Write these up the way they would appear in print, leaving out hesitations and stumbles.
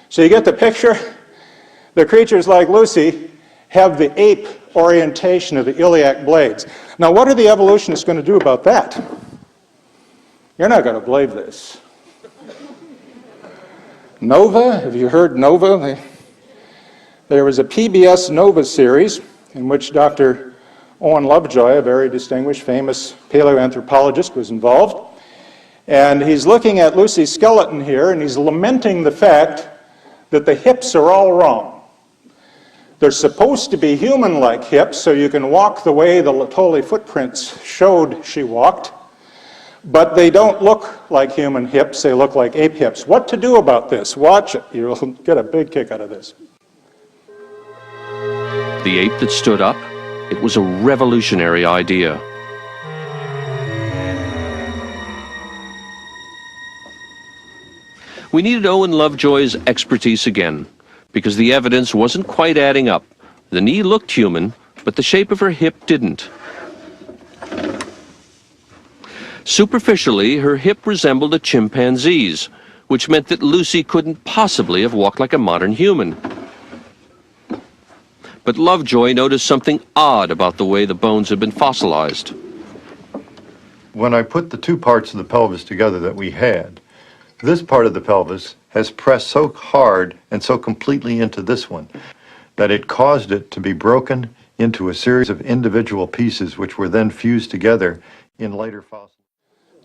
So you get the picture? The creatures like Lucy have the ape orientation of the iliac blades. Now, what are the evolutionists going to do about that? You're not going to believe this. Nova, have you heard Nova? There was a PBS Nova series in which Dr. Owen Lovejoy, a very distinguished, famous paleoanthropologist, was involved. And he's looking at Lucy's skeleton here, and he's lamenting the fact that the hips are all wrong. They're supposed to be human-like hips, so you can walk the way the Laetoli footprints showed she walked, but they don't look like human hips, they look like ape hips. What to do about this? Watch it. You'll get a big kick out of this. The ape that stood up, it was a revolutionary idea. We needed Owen Lovejoy's expertise again, because the evidence wasn't quite adding up. The knee looked human, but the shape of her hip didn't. Superficially, her hip resembled a chimpanzee's, which meant that Lucy couldn't possibly have walked like a modern human. But Lovejoy noticed something odd about the way the bones had been fossilized. When I put the two parts of the pelvis together that we had, this part of the pelvis has pressed so hard and so completely into this one that it caused it to be broken into a series of individual pieces which were then fused together in later fossils.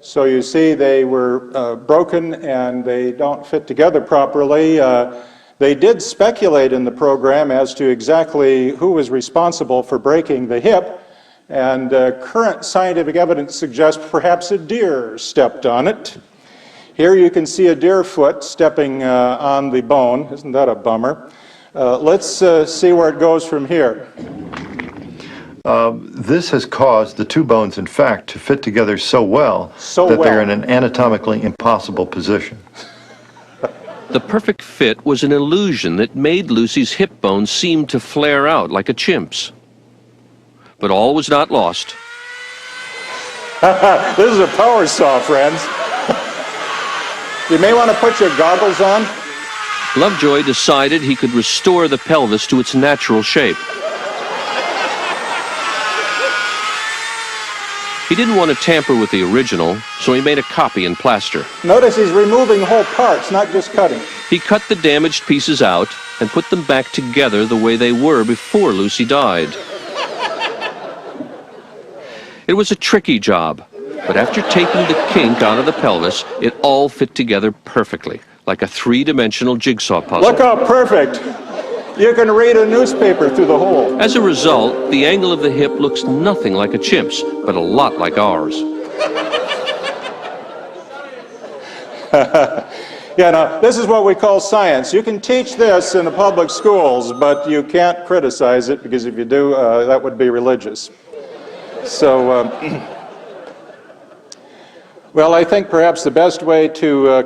So you see they were broken and they don't fit together properly. They did speculate in the program as to exactly who was responsible for breaking the hip, and current scientific evidence suggests perhaps a deer stepped on it. Here you can see a deer foot stepping on the bone. Isn't that a bummer? Let's see where it goes from here. This has caused the two bones, in fact, to fit together so well that they're in an anatomically impossible position. The perfect fit was an illusion that made Lucy's hip bones seem to flare out like a chimp's. But all was not lost. This is a power saw, friends. You may want to put your goggles on. Lovejoy decided he could restore the pelvis to its natural shape. He didn't want to tamper with the original, so he made a copy in plaster. Notice he's removing whole parts, not just cutting. He cut the damaged pieces out and put them back together the way they were before Lucy died. It was a tricky job, but after taking the kink out of the pelvis, it all fit together perfectly, like a three-dimensional jigsaw puzzle. Look how perfect! You can read a newspaper through the hole. As a result, the angle of the hip looks nothing like a chimp's, but a lot like ours. Yeah, now, this is what we call science. You can teach this in the public schools, but you can't criticize it, because if you do, that would be religious. So, well, I think perhaps the best way to